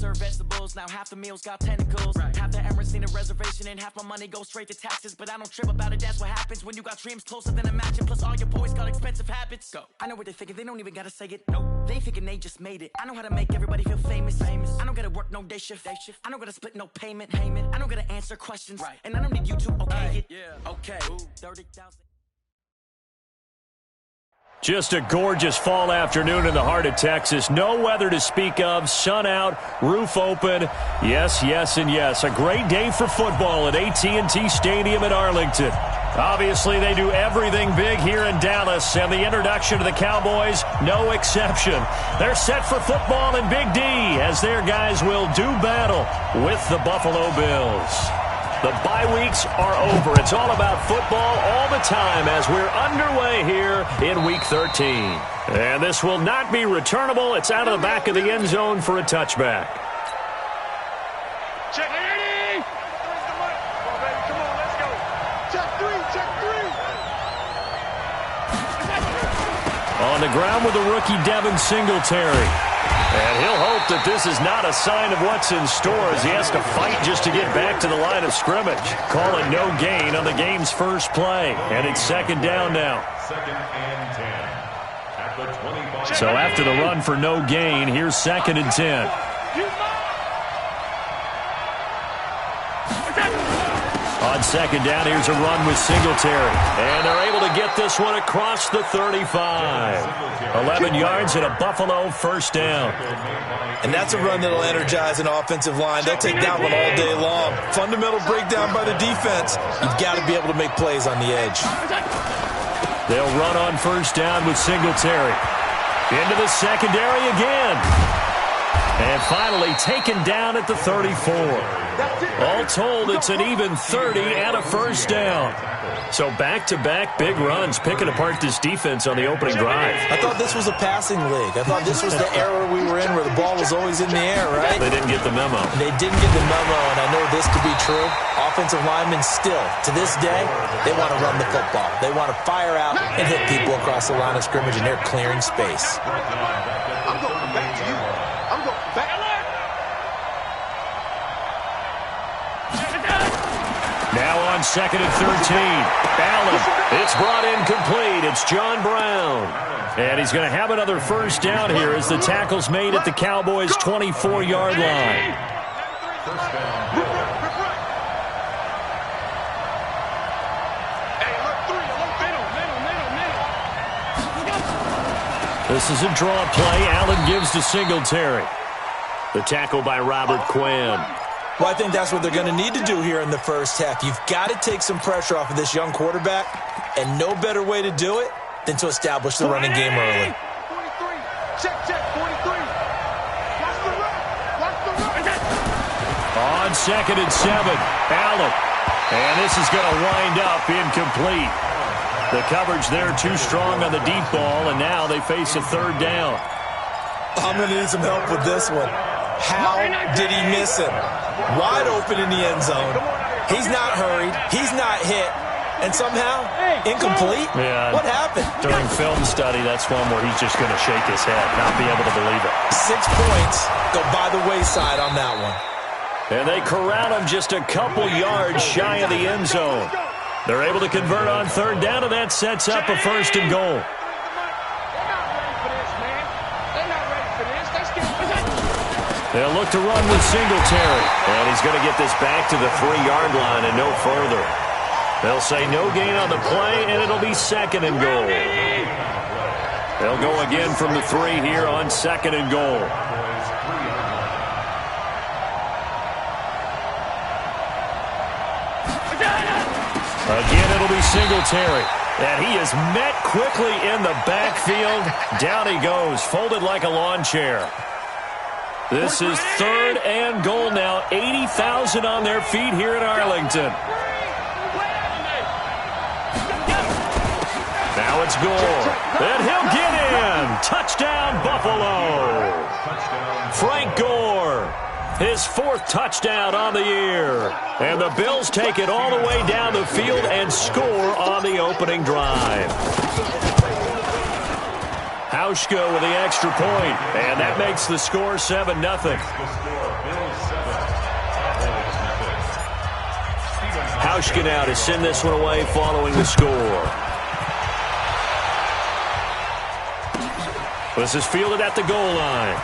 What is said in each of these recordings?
serve vegetables. Now half the meals got tentacles. Half the errands need a reservation, and half my money goes straight to taxes. But I don't trip about it, that's what happens when you got dreams closer than a match. And plus all your boys got expensive habits. Go. I know what they're thinking, they don't even gotta say it. No, they thinking they just made it. I know how to make everybody feel famous. I don't gotta work no day shift. I don't gotta split no payment. I don't gotta answer questions. And I don't need you to okay it. Yeah, okay. 30,000. Just a gorgeous fall afternoon in the heart of Texas. No weather to speak of. Sun out, roof open. Yes, yes, and yes. A great day for football at AT&T Stadium in Arlington. Obviously, they do everything big here in Dallas, and the introduction to the Cowboys, no exception. They're set for football in Big D as their guys will do battle with the Buffalo Bills. The bye weeks are over. It's all about football all the time as we're underway here in Week 13. And this will not be returnable. It's out of the back of the end zone for a touchback. Check ready! Come on, baby. Come on, let's go. Check three. On the ground with the rookie Devin Singletary. And he'll hope that this is not a sign of what's in store as he has to fight just to get back to the line of scrimmage. Call it no gain on the game's first play. And it's second down now. Second and 10. At the 25. So after the run for no gain, here's second and 10. On second down, here's a run with Singletary. And they're able to get this one across the 35. 11 yards and a Buffalo first down. And that's a run that'll energize an offensive line. They'll take that one all day long. Fundamental breakdown by the defense. You've got to be able to make plays on the edge. They'll run on first down with Singletary. Into the secondary again. And finally taken down at the 34. All told, it's an even 30 and a first down. So back-to-back big runs, picking apart this defense on the opening drive. I thought this was a passing league. I thought this was the era we were in where the ball was always in the air, right? They didn't get the memo. They didn't get the memo, and I know this could be true. Offensive linemen still, to this day, they want to run the football. They want to fire out and hit people across the line of scrimmage, and they're clearing space. I'm going back to you. I'm going back. Now on second and 13. Allen, it's brought in complete. It's John Brown. And he's going to have another first down here as the tackle's made at the Cowboys' 24-yard line. First down. This is a draw play. Allen gives to Singletary. The tackle by Robert Quinn. Well, I think that's what they're going to need to do here in the first half. You've got to take some pressure off of this young quarterback, and no better way to do it than to establish the running game early. 43. Check, 43. Watch the run. On second and 7, Allen. And this is going to wind up incomplete. The coverage there too strong on the deep ball, and now they face a third down. I'm going to need some help with this one. How did he miss him? Wide open in the end zone. He's not hurried. He's not hit. And somehow, incomplete? Yeah. What happened? During film study, that's one where he's just going to shake his head, not be able to believe it. 6 points go by the wayside on that one. And they corral him just a couple yards shy of the end zone. They're able to convert on third down, and that sets up a first and goal. They'll look to run with Singletary. And he's going to get this back to the 3-yard line and no further. They'll say no gain on the play, and it'll be second and goal. They'll go again from the 3 here on second and goal. Again, it'll be Singletary. And he is met quickly in the backfield. Down he goes, folded like a lawn chair. This is third and goal now. 80,000 on their feet here in Arlington. Now it's Gore. And he'll get in. Touchdown, Buffalo. Frank Gore. His 4th touchdown on the year. And the Bills take it all the way down the field and score on the opening drive. How Hauschka with the extra point, and that makes the score 7-0. Hauschka now to send this one away following the score. This is fielded at the goal line.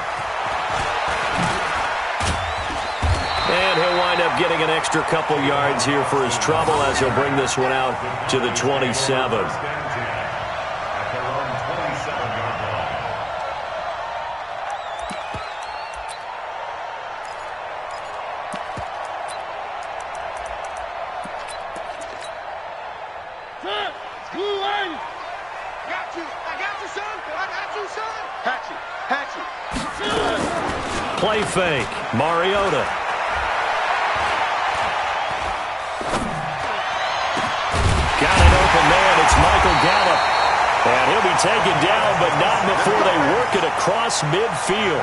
And he'll wind up getting an extra couple yards here for his trouble as he'll bring this one out to the 27. Play fake. Mariota. Got an open man. It's Michael Gallup. And he'll be taken down, but not before they work it across midfield.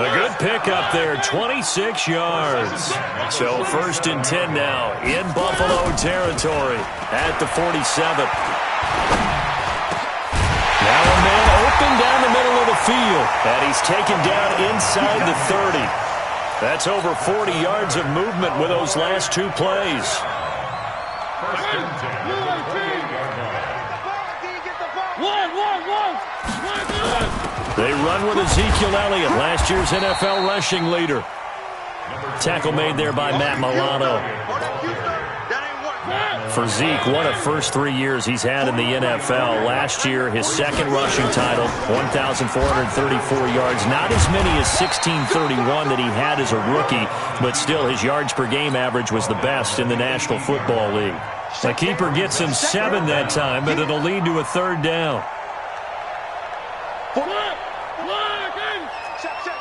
A good pickup there, 26 yards. So 1st and 10 now in Buffalo territory at the 47. Now a man open down the middle of the field, and he's taken down inside the 30. That's over 40 yards of movement with those last two plays. They run with Ezekiel Elliott, last year's NFL rushing leader. Tackle made there by Matt Milano. For Zeke, one of first 3 years he's had in the NFL. Last year, his second rushing title, 1,434 yards. Not as many as 1,631 that he had as a rookie, but still his yards per game average was the best in the National Football League. The keeper gets him 7 that time, but it'll lead to a 3rd down.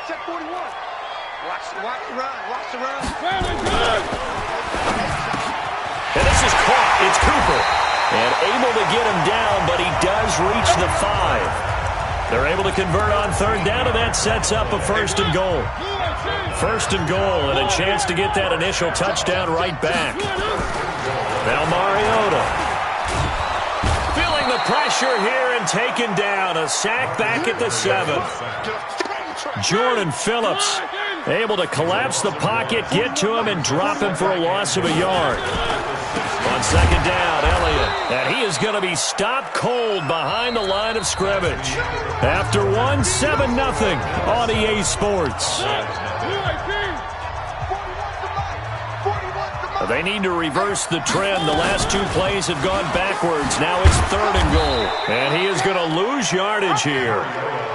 Check 41. Watch the run. And this is caught. It's Cooper. And able to get him down, but he does reach the 5. They're able to convert on 3rd down, and that sets up a 1st and goal. 1st and goal, and a chance to get that initial touchdown right back. Now Mariota. Feeling the pressure here and taken down. A sack back at the 7. Jordan Phillips able to collapse the pocket, get to him, and drop him for a loss of a yard. On 2nd down, Elliott. And he is going to be stopped cold behind the line of scrimmage. After 1, 7-0 on EA Sports. They need to reverse the trend. The last 2 plays have gone backwards. Now it's 3rd and goal. And he is going to lose yardage here.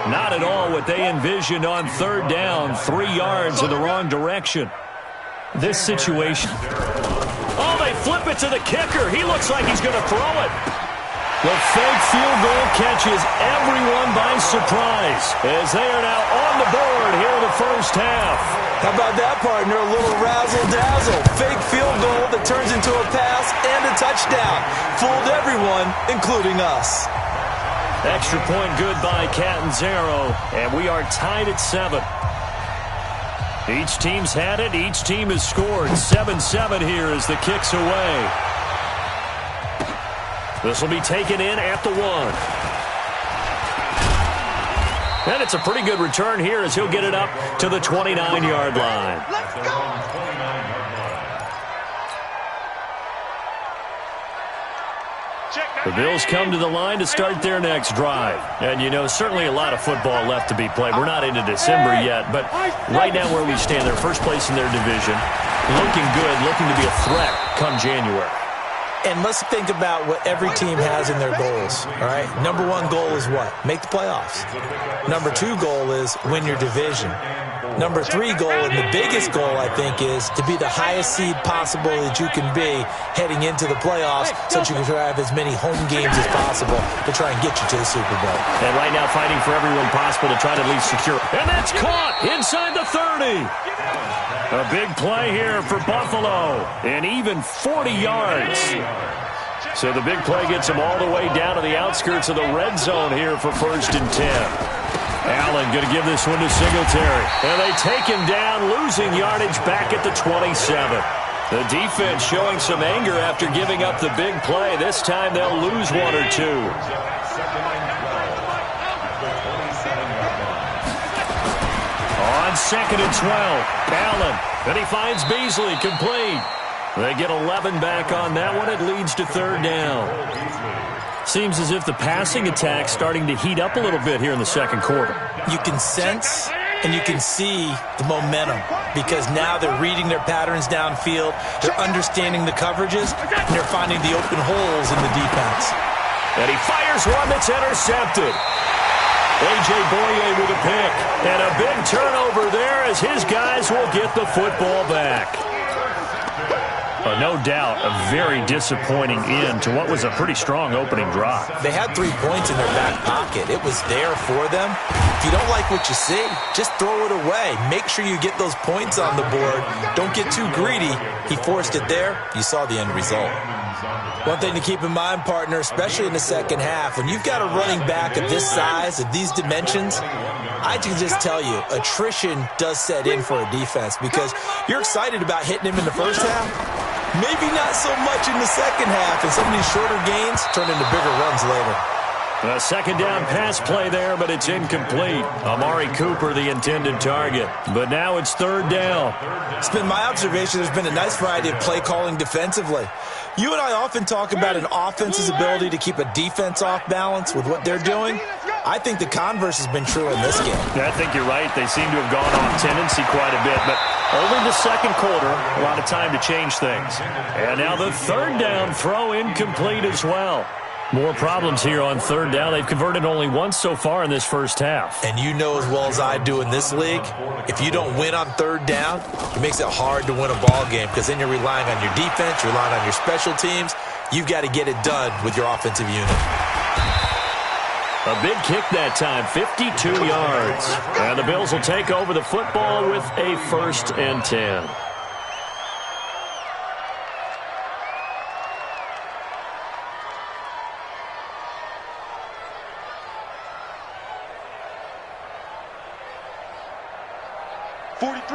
Not at all what they envisioned on 3rd down. 3 yards in the wrong direction. This situation. Oh, they flip it to the kicker. He looks like he's going to throw it. The fake field goal catches everyone by surprise as they are now on the board here in the first half. How about that, partner? A little razzle-dazzle. Fake field goal that turns into a pass and a touchdown. Fooled everyone, including us. Extra point good by Catanzaro, and we are tied at 7. Each team's had it. Each team has scored. 7-7 here as the kick's away. This will be taken in at the 1. And it's a pretty good return here as he'll get it up to the 29-yard line. Let's go! The Bills come to the line to start their next drive. And, you know, certainly a lot of football left to be played. We're not into December yet, but right now where we stand, they're first place in their division. Looking good, looking to be a threat come January. And let's think about what every team has in their goals, all right? Number 1 goal is what? Make the playoffs. Number 2 goal is win your division. Number 3 goal, and the biggest goal, I think, is to be the highest seed possible that you can be heading into the playoffs so that you can have as many home games as possible to try and get you to the Super Bowl. And right now fighting for everyone possible to try to at least secure. And that's caught inside the 30. A big play here for Buffalo, and even 40 yards. So the big play gets them all the way down to the outskirts of the red zone here for 1st and 10. Allen going to give this one to Singletary. And they take him down, losing yardage back at the 27. The defense showing some anger after giving up the big play. This time they'll lose 1 or 2. On 2nd and 12, Allen. And he finds Beasley, complete. They get 11 back on that one. It leads to 3rd down. Seems as if the passing attack's starting to heat up a little bit here in the 2nd quarter. You can sense and you can see the momentum because now they're reading their patterns downfield, they're understanding the coverages, and they're finding the open holes in the defense. And he fires one that's intercepted. A.J. Boye with a pick. And a big turnover there as his guys will get the football back. No doubt a very disappointing end to what was a pretty strong opening drive. They had 3 points in their back pocket. It was there for them. If you don't like what you see, just throw it away. Make sure you get those points on the board. Don't get too greedy. He forced it there. You saw the end result. One thing to keep in mind, partner, especially in the second half, when you've got a running back of this size, of these dimensions, I can just tell you, attrition does set in for a defense because you're excited about hitting him in the first half. Maybe not so much in the second half, and some of these shorter gains turn into bigger runs later. A 2nd down pass play there, but it's incomplete. Amari Cooper, the intended target. But now it's 3rd down. It's been my observation there's been a nice variety of play calling defensively. You and I often talk about an offense's ability to keep a defense off balance with what they're doing. I think the converse has been true in this game. I think you're right. They seem to have gone off tendency quite a bit, but only the 2nd quarter, a lot of time to change things. And now the 3rd down throw incomplete as well. More problems here on 3rd down. They've converted only once so far in this first half. And you know as well as I do in this league, if you don't win on 3rd down, it makes it hard to win a ball game because then you're relying on your defense, you're relying on your special teams. You've got to get it done with your offensive unit. A big kick that time, 52 yards. And the Bills will take over the football with a 1st and 10.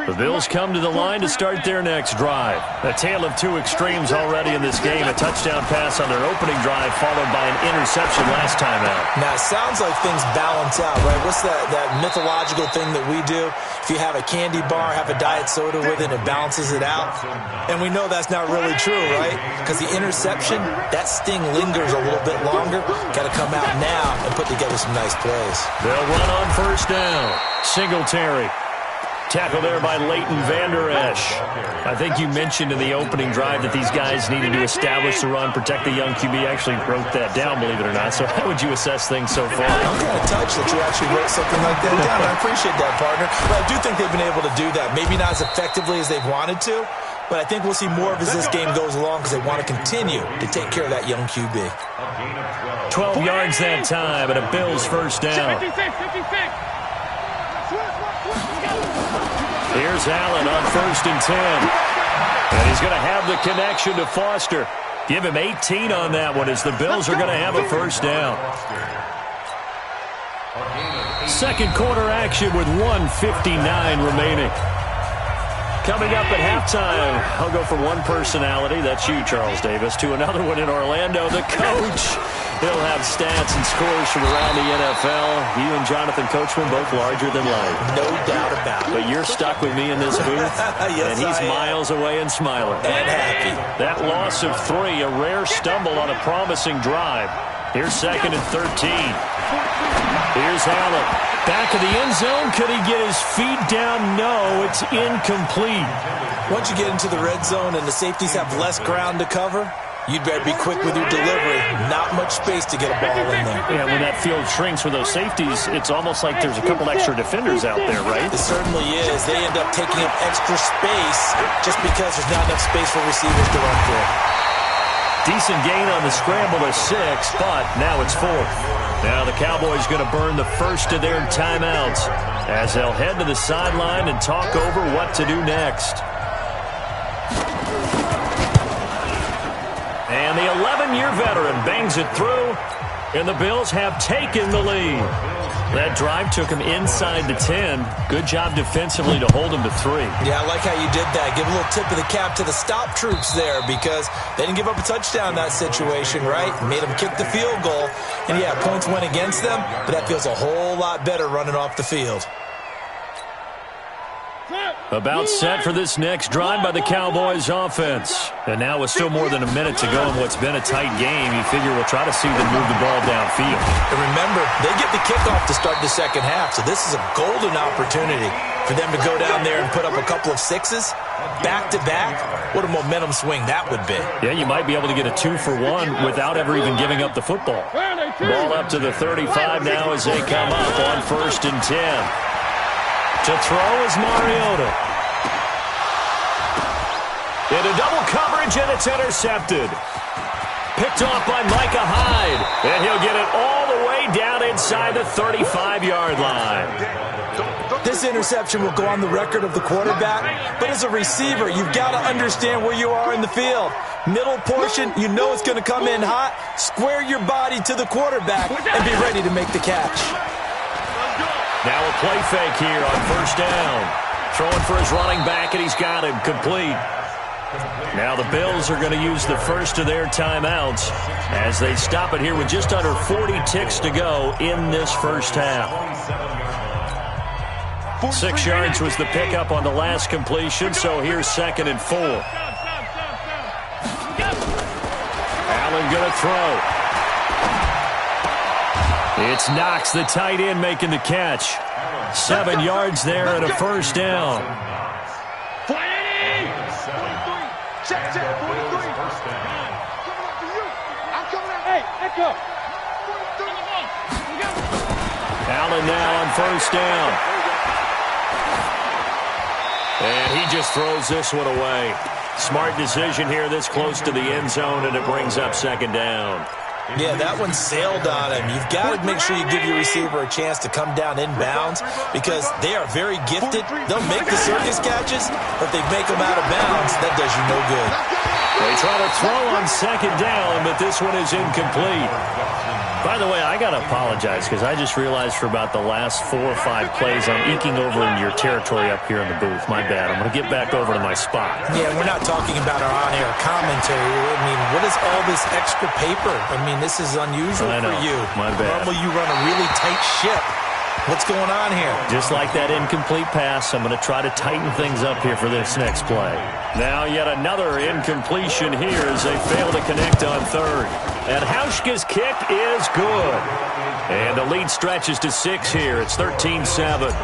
The Bills come to the line to start their next drive. A tale of 2 extremes already in this game. A touchdown pass on their opening drive followed by an interception last time out. Now, it sounds like things balance out, right? What's that mythological thing that we do? If you have a candy bar, have a diet soda with it, it balances it out. And we know that's not really true, right? Because the interception, that sting lingers a little bit longer. Got to come out now and put together some nice plays. They'll run on 1st down. Singletary. Tackle there by Leighton Vander Esch. I think you mentioned in the opening drive that these guys needed to establish the run, protect the young QB. I actually wrote that down, believe it or not. So how would you assess things so far? I'm kind of touched that you actually wrote something like that down. I appreciate that, partner. But I do think they've been able to do that. Maybe not as effectively as they've wanted to, but I think we'll see more of as this game goes along because they want to continue to take care of that young QB. 12 yards that time and a Bills 1st down. 56. Here's Allen on 1st and 10. And he's going to have the connection to Foster. Give him 18 on that one as the Bills are going to have a 1st down. 2nd quarter action with 1:59 remaining. Coming up at halftime, I'll go from one personality, that's you, Charles Davis, to another one in Orlando, the coach. He'll have stats and scores from around the NFL. You and Jonathan Coachman, both larger than life. No doubt about it. But you're stuck with me in this booth, yes, and he's miles away and smiling. And happy. That loss of 3, a rare stumble on a promising drive. Here's 2nd and 13. Here's Allen. Back of the end zone. Could he get his feet down? No, it's incomplete. Once you get into the red zone and the safeties have less ground to cover, you'd better be quick with your delivery. Not much space to get a ball in there. Yeah, when that field shrinks with those safeties, it's almost like there's a couple extra defenders out there, right? It certainly is. They end up taking up extra space just because there's not enough space for receivers to run through. Decent gain on the scramble of 6, but now it's 4th. Now the Cowboys going to burn the first of their timeouts as they'll head to the sideline and talk over what to do next. And the 11-year veteran bangs it through, and the Bills have taken the lead. That drive took him inside the 10. Good job defensively to hold him to 3. Yeah, I like how you did that. Give a little tip of the cap to the stop troops there because they didn't give up a touchdown in that situation, right? Made them kick the field goal. And, yeah, points went against them, but that feels a whole lot better running off the field. About set for this next drive by the Cowboys offense. And now with still more than a minute to go in what's been a tight game, you figure we'll try to see them move the ball downfield. And remember, they get the kickoff to start the second half, so this is a golden opportunity for them to go down there and put up a couple of sixes back-to-back. What a momentum swing that would be. Yeah, you might be able to get a 2-for-1 without ever even giving up the football. Ball up to the 35 now as they come up on 1st and 10. To throw is Mariota. Into double coverage, and it's intercepted. Picked off by Micah Hyde. And he'll get it all the way down inside the 35-yard line. This interception will go on the record of the quarterback, but as a receiver, you've got to understand where you are in the field. Middle portion, you know it's going to come in hot. Square your body to the quarterback and be ready to make the catch. Now a play fake here on 1st down. Throwing for his running back, and he's got him complete. Now the Bills are going to use the first of their timeouts as they stop it here with just under 40 ticks to go in this first half. 6 yards was the pickup on the last completion, so here's 2nd and 4. Allen going to throw. It's Knox, the tight end, making the catch. 7 yards there and a 1st down. Check, 43. I'm coming out. Hey, let's go. Allen now on 1st down. And he just throws this one away. Smart decision here this close to the end zone, and it brings up 2nd down. Yeah, that one sailed on him. You've got to make sure you give your receiver a chance to come down inbounds because they are very gifted. They'll make the circus catches, but if they make them out of bounds, that does you no good. They try to throw on 2nd down, but this one is incomplete. By the way, I got to apologize because I just realized for about the last 4 or 5 plays I'm eking over into your territory up here in the booth. My bad. I'm going to get back over to my spot. Yeah, we're not talking about our on-air commentary. I mean, what is all this extra paper? I mean, this is unusual for you. My bad. Normally you run a really tight ship. What's going on here? Just like that incomplete pass, I'm going to try to tighten things up here for this next play. Now yet another incompletion here as they fail to connect on 3rd. And Hauschka's kick is good. And the lead stretches to 6 here. It's 13-7.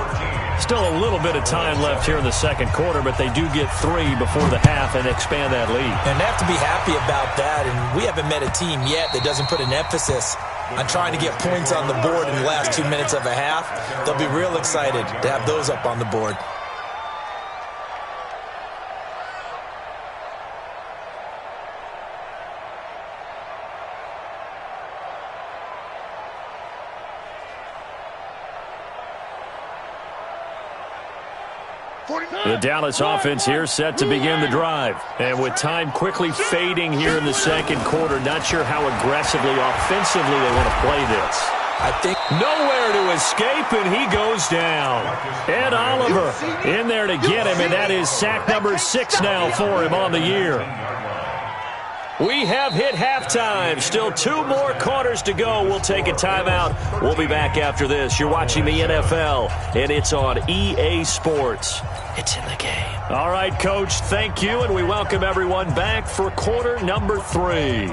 Still a little bit of time left here in the 2nd quarter, but they do get 3 before the half and expand that lead. And they have to be happy about that. And we haven't met a team yet that doesn't put an emphasis on trying to get points on the board in the last 2 minutes of a half. They'll be real excited to have those up on the board. The Dallas offense here set to begin the drive. And with time quickly fading here in the 2nd quarter, not sure how aggressively, offensively they want to play this. I think nowhere to escape, and he goes down. Ed Oliver in there to get him, and that is sack number 6 now for him on the year. We have hit halftime. Still 2 more quarters to go. We'll take a timeout. We'll be back after this. You're watching the NFL, and it's on EA Sports. It's in the game. All right, Coach, thank you, and we welcome everyone back for quarter number 3.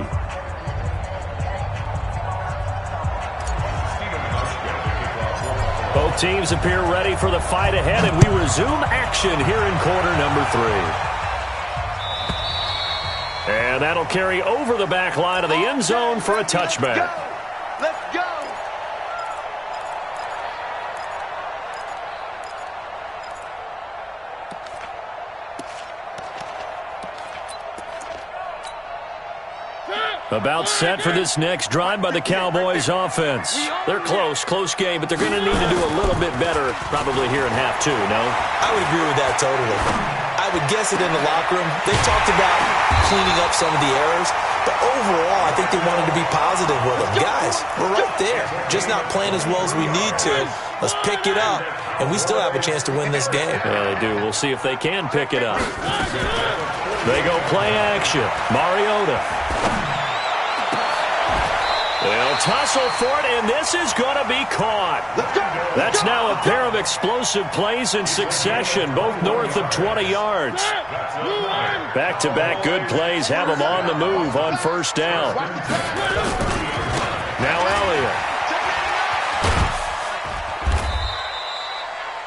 Both teams appear ready for the fight ahead, and we resume action here in quarter number 3. And that'll carry over the back line of the end zone for a touchback. Let's go. About set for this next drive by the Cowboys offense. They're close game, but they're going to need to do a little bit better probably here in half 2, no? I would agree with that totally. I would guess it in the locker room. They talked about cleaning up some of the errors, but overall, I think they wanted to be positive with them. Guys, we're right there. Just not playing as well as we need to. Let's pick it up, and we still have a chance to win this game. Yeah, they do. We'll see if they can pick it up. They go play action. Mariota. They'll tussle for it, and this is going to be caught. That's now a pair of explosive plays in succession, both north of 20 yards. Back-to-back good plays have them on the move on first down. Now Elliott.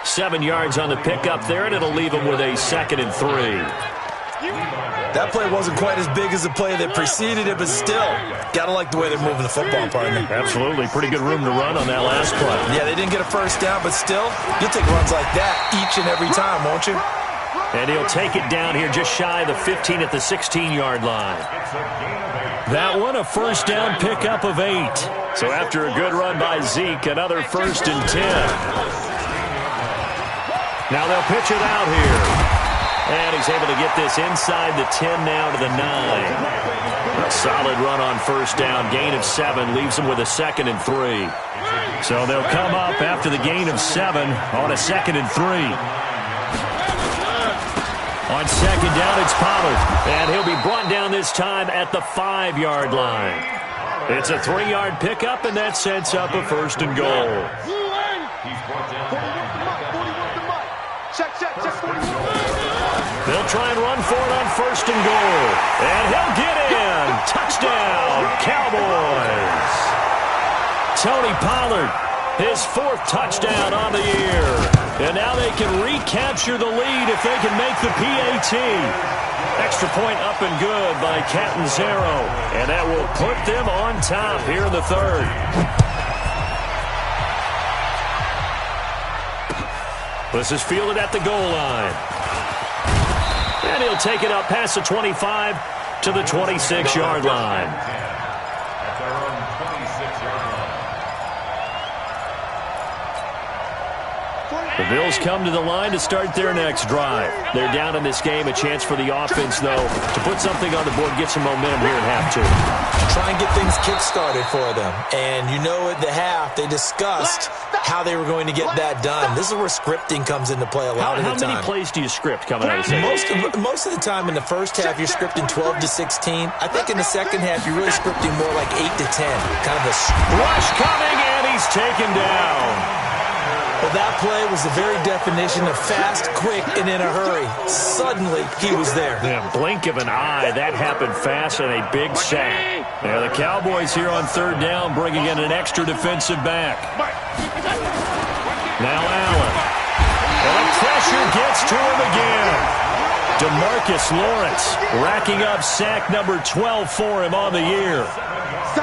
7 yards on the pickup there, and it'll leave him with a 2nd and 3. That play wasn't quite as big as the play that preceded it, but still, got to like the way they're moving the football, partner. Absolutely. Pretty good room to run on that last play. Yeah, they didn't get a first down, but still, you'll take runs like that each and every time, won't you? And he'll take it down here just shy of the 15 at the 16-yard line. That one, a first down pickup of 8. So after a good run by Zeke, another 1st and 10. Now they'll pitch it out here. And he's able to get this inside the 10 now to the 9. A solid run on first down. Gain of 7 leaves him with a 2nd and 3. So they'll come up after the gain of 7 on a 2nd and 3. On second down, it's Pollard. And he'll be brought down this time at the 5-yard line. It's a 3-yard pickup, and that sets up a 1st and goal. They'll try and run for it on 1st and goal. And he'll get in. Touchdown, Cowboys. Tony Pollard, his 4th touchdown on the year. And now they can recapture the lead if they can make the PAT. Extra point up and good by Catanzaro. And that will put them on top here in the 3rd. This is fielded at the goal line. And he'll take it up past the 25 to the 26-yard line. The Bills come to the line to start their next drive. They're down in this game. A chance for the offense, though, to put something on the board, get some momentum here at half 2. Try and get things kick-started for them. And you know at the half, they discussed how they were going to get that done. This is where scripting comes into play a lot of the time. How many plays do you script coming out of the second? Most of the time in the first half, you're scripting 12 to 16. I think in the second half, you're really scripting more like 8 to 10. Kind of a rush coming, and he's taken down. Well, that play was the very definition of fast, quick, and in a hurry. Suddenly, he was there. Yeah, blink of an eye. That happened fast and a big sack. Yeah, the Cowboys here on 3rd down bringing in an extra defensive back. Now Allen. And the pressure gets to him again. DeMarcus Lawrence racking up sack number 12 for him on the year.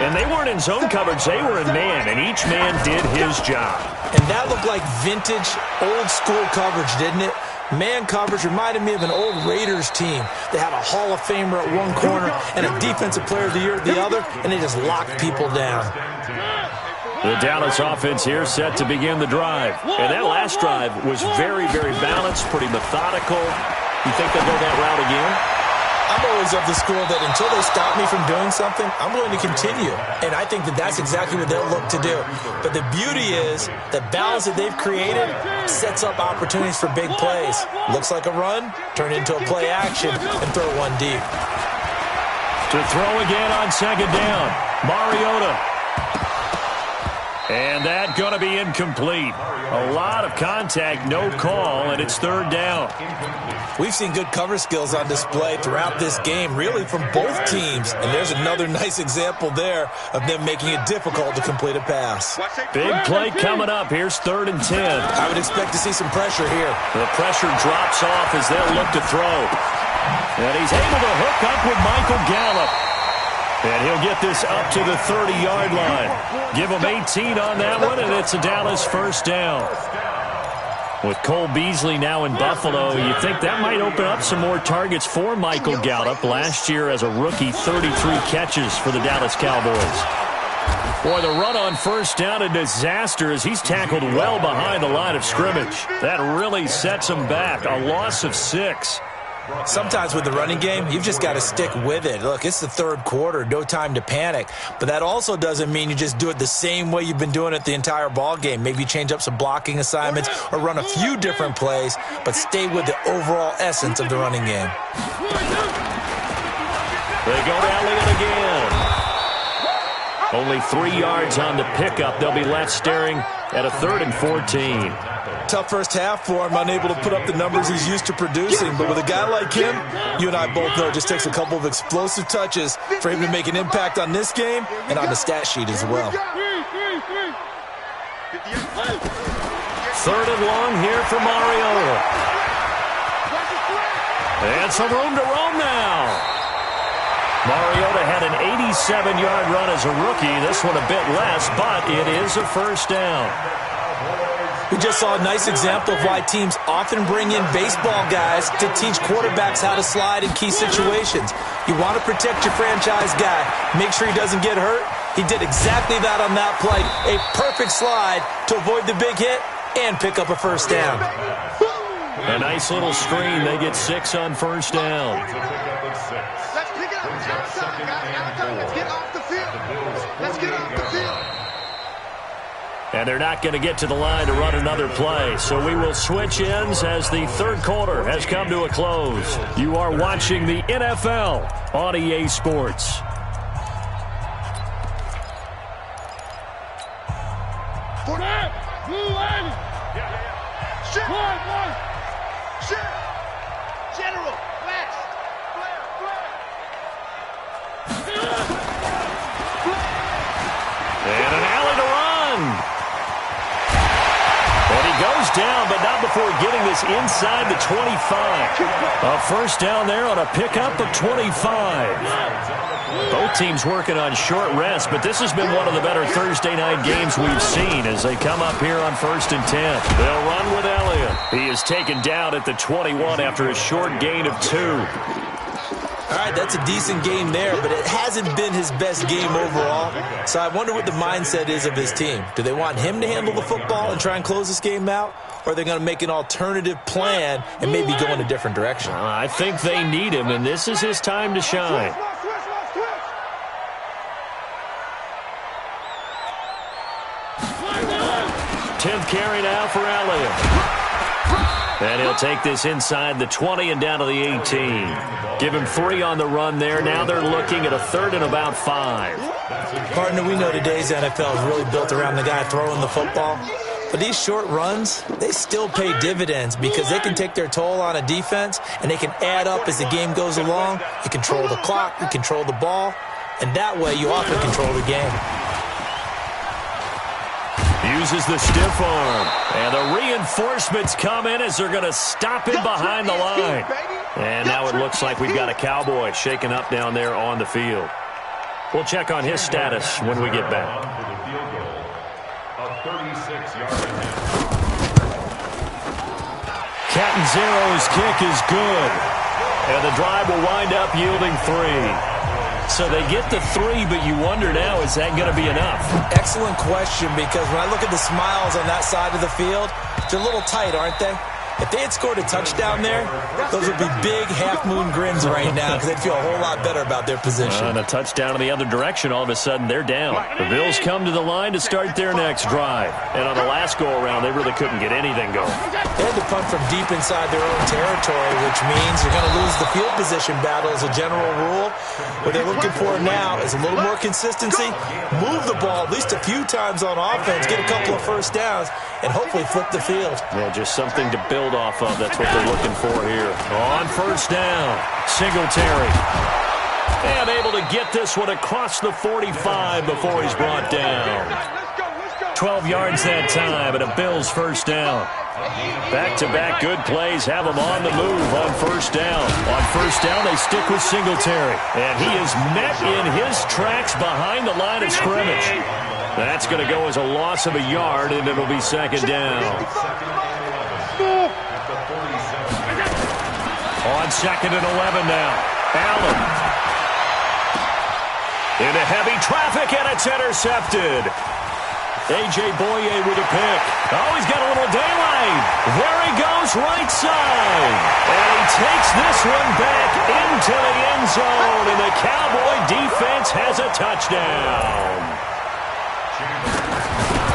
And they weren't in zone coverage. They were in man, and each man did his job. And that looked like vintage, old-school coverage, didn't it? Man coverage reminded me of an old Raiders team. They had a Hall of Famer at one corner and a Defensive Player of the Year at the other, and they just locked people down. The Dallas offense here set to begin the drive. And that last drive was very, very balanced, pretty methodical. You think they'll go that route again? I'm always of the school that until they stop me from doing something, I'm going to continue. And I think that that's exactly what they'll look to do. But the beauty is the balance that they've created sets up opportunities for big plays. Looks like a run, turn into a play action, and throw one deep. To throw again on second down, Mariota. And that going to be incomplete. A lot of contact, no call, and it's 3rd down. We've seen good cover skills on display throughout this game, really from both teams. And there's another nice example there of them making it difficult to complete a pass. Big play coming up. Here's 3rd and 10. I would expect to see some pressure here. The pressure drops off as they'll look to throw. And he's able to hook up with Michael Gallup. And he'll get this up to the 30-yard line. Give him 18 on that one, and it's a Dallas 1st down. With Cole Beasley now in Buffalo, you think that might open up some more targets for Michael Gallup. Last year as a rookie, 33 catches for the Dallas Cowboys. Boy, the run on 1st down, a disaster as he's tackled well behind the line of scrimmage. That really sets him back. A loss of 6. Sometimes with the running game, you've just got to stick with it. Look, it's the 3rd quarter, no time to panic. But that also doesn't mean you just do it the same way you've been doing it the entire ball game. Maybe change up some blocking assignments or run a few different plays, but stay with the overall essence of the running game. They go to Elliott again. Only 3 yards on the pickup. They'll be left staring at a 3rd and 14. Tough first half for him, unable to put up the numbers he's used to producing. But with a guy like him, you and I both know it just takes a couple of explosive touches for him to make an impact on this game and on the stat sheet as well. 3rd and long here for Mariota. And some room to roam now. Mariota had an 87-yard run as a rookie. This one a bit less, but it is a first down. We just saw a nice example of why teams often bring in baseball guys to teach quarterbacks how to slide in key situations. You want to protect your franchise guy. Make sure he doesn't get hurt. He did exactly that on that play. A perfect slide to avoid the big hit and pick up a first down. A nice little screen. They get 6 on first down. Let's pick it up. Outside, guys. Outside. Let's get off the field. Let's get off the field. And they're not going to get to the line to run another play. So we will switch ends as the 3rd quarter has come to a close. You are watching the NFL on EA Sports. For that, blue line. Shit. Shit. General. Blast. And an alley to run. And he goes down, but not before getting this inside the 25. A first down there on a pickup of 25. Both teams working on short rest, but this has been one of the better Thursday night games we've seen as they come up here on 1st and 10. They'll run with Elliott. He is taken down at the 21 after a short gain of 2. All right, that's a decent game there, but it hasn't been his best game overall. So I wonder what the mindset is of his team. Do they want him to handle the football and try and close this game out? Or are they going to make an alternative plan and maybe go in a different direction? I think they need him, and this is his time to shine. 10th carry now for Elliott. And he'll take this inside the 20 and down to the 18. Give him 3 on the run there. Now they're looking at a 3rd and about 5. Partner, we know today's NFL is really built around the guy throwing the football. But these short runs, they still pay dividends because they can take their toll on a defense and they can add up as the game goes along. You control the clock, you control the ball, and that way you often control the game. Uses the stiff arm. And the reinforcements come in as they're going to stop him behind the line. And now it looks like we've got a Cowboy shaken up down there on the field. We'll check on his status when we get back. Catanzaro's kick is good. And the drive will wind up yielding 3. So they get the 3, but you wonder now, is that going to be enough? Excellent question, because when I look at the smiles on that side of the field, they're a little tight, aren't they? If they had scored a touchdown there, those would be big half-moon grins right now because they'd feel a whole lot better about their position. And a touchdown in the other direction, all of a sudden they're down. The Bills come to the line to start their next drive. And on the last go-around, they really couldn't get anything going. They had to punt from deep inside their own territory, which means you're going to lose the field position battle as a general rule. What they're looking for now is a little more consistency, move the ball at least a few times on offense, get a couple of first downs, and hopefully flip the field. Yeah, just something to build off of. That's what they're looking for here. On first down, Singletary. And able to get this one across the 45 before he's brought down. 12 yards that time and a Bills first down. Back-to-back good plays have them on the move on first down. On first down, they stick with Singletary. And he is met in his tracks behind the line of scrimmage. That's going to go as a loss of a yard, and it'll be second down. On 2nd and 11 now. Allen. Into heavy traffic, and it's intercepted. A.J. Boye with a pick. Oh, he's got a little daylight. There he goes, right side. And he takes this one back into the end zone, and the Cowboy defense has a touchdown.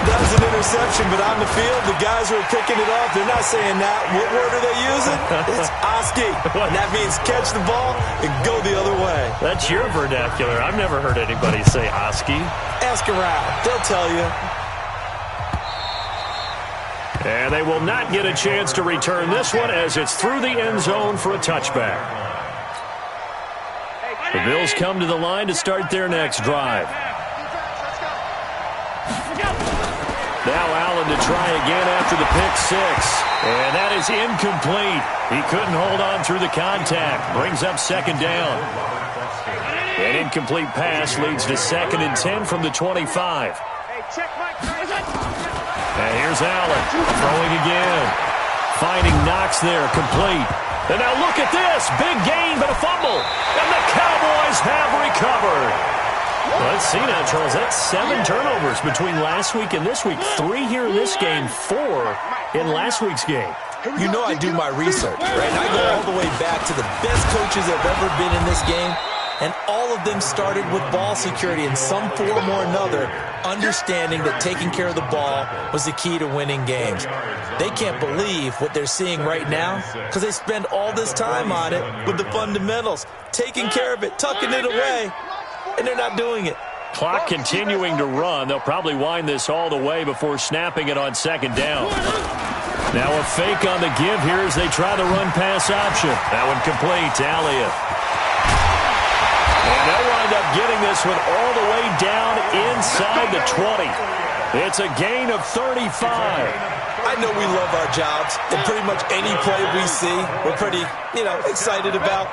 That was an interception, but on the field, the guys who are picking it up, they're not saying that. What word are they using? It's Oski. And that means catch the ball and go the other way. That's your vernacular. I've never heard anybody say Oski. Ask around. They'll tell you. And they will not get a chance to return this one as it's through the end zone for a touchback. The Bills come to the line to start their next drive. Now Allen to try again after the pick six. And that is incomplete. He couldn't hold on through the contact. Brings up second down. An incomplete pass leads to 2nd and 10 from the 25. And here's Allen throwing again. Finding Knox there, complete. And now look at this. Big gain, but a fumble. And the Cowboys have recovered. Let's see now, Charles. That's 7 turnovers between last week and this week. 3 here in this game, 4 in last week's game. You know I do my research, right? I go all the way back to the best coaches that have ever been in this game, and all of them started with ball security in some form or another, understanding that taking care of the ball was the key to winning games. They can't believe what they're seeing right now because they spend all this time on it with the fundamentals, taking care of it, tucking it away, and they're not doing it. Clock continuing to run. They'll probably wind this all the way before snapping it on second down. Now a fake on the give here as they try the run-pass option. That one complete to Elliott. And they'll wind up getting this one all the way down inside the 20. It's a gain of 35. I know we love our jobs, and pretty much any play we see, we're pretty, excited about.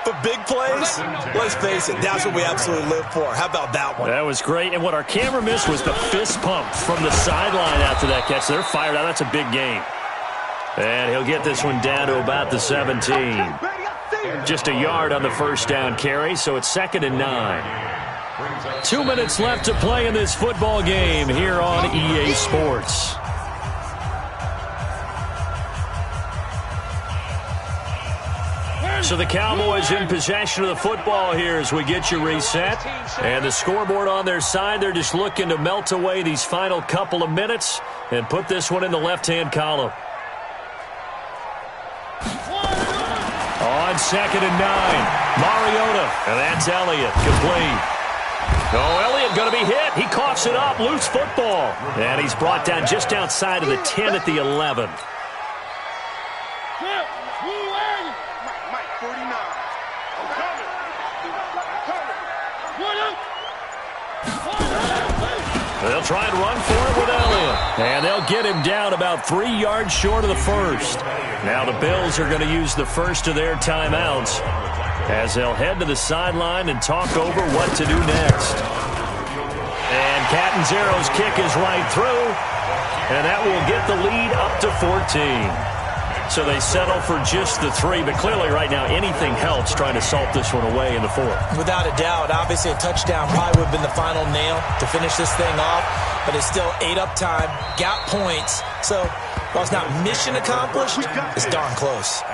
But big plays, let's face it, that's what we absolutely live for. How about that one? That was great. And what our camera missed was the fist pump from the sideline after that catch. They're fired out. That's a big game. And he'll get this one down to about the 17. Just a yard on the first down carry, so it's 2nd and 9. 2 minutes left to play in this football game here on EA Sports. So the Cowboys in possession of the football here as we get you reset. And the scoreboard on their side, they're just looking to melt away these final couple of minutes and put this one in the left-hand column. On 2nd and 9, Mariota, and that's Elliott, complete. Oh, Elliott going to be hit. He coughs it up, loose football. And he's brought down just outside of the 10 at the 11. They'll try and run for it with Elliott. And they'll get him down about 3 yards short of the first. Now the Bills are going to use the first of their timeouts as they'll head to the sideline and talk over what to do next. And Catanzaro's kick is right through. And that will get the lead up to 14. So they settle for just the 3, but clearly right now anything helps trying to salt this one away in the 4th. Without a doubt, obviously a touchdown probably would have been the final nail to finish this thing off, but it's still 8 up time, got points, so while it's not mission accomplished, it's darn close.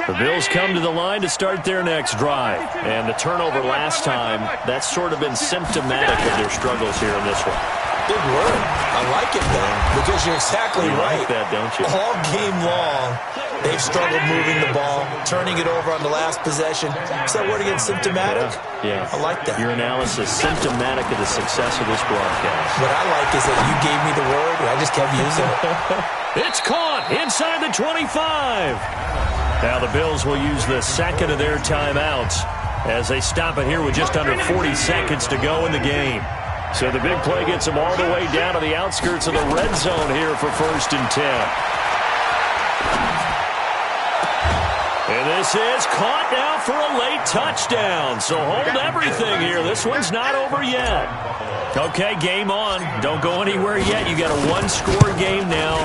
The Bills come to the line to start their next drive, and the turnover last time, that's sort of been symptomatic of their struggles here in this one. Big word. I like it, though, because you're exactly right. You like that, don't you? All game long, they've struggled moving the ball, turning it over on the last possession. Is that word again, symptomatic? Yeah. I like that. Your analysis, symptomatic of the success of this broadcast. What I like is that you gave me the word, and I just kept using it. It's caught inside the 25. Now the Bills will use the 2nd of their timeouts as they stop it here with just under 40 seconds to go in the game. So the big play gets them all the way down to the outskirts of the red zone here for 1st and 10. And this is caught now for a late touchdown. So hold everything here. This one's not over yet. Okay, game on. Don't go anywhere yet. You got a 1-score game now.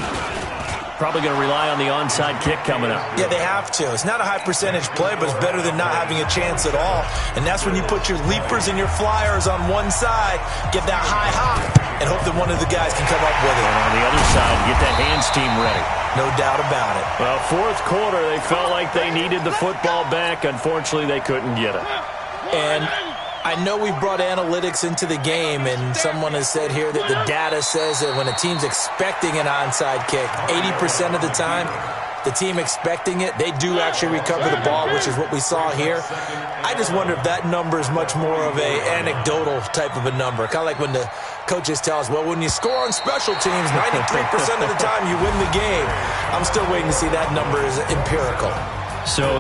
Probably going to rely on the onside kick coming up. Yeah, they have to. It's not a high percentage play, but it's better than not having a chance at all. And that's when you put your leapers and your flyers on one side, get that high hop, and hope that one of the guys can come up with it. And on the other side, get that hands team ready. No doubt about it. Well, 4th quarter, they felt like they needed the football back. Unfortunately, they couldn't get it. And I know we've brought analytics into the game, and someone has said here that the data says that when a team's expecting an onside kick, 80% of the time, the team expecting it, they do actually recover the ball, which is what we saw here. I just wonder if that number is much more of a anecdotal type of a number, kind of like when the coaches tell us, well, when you score on special teams, 93% of the time you win the game. I'm still waiting to see that number is empirical. So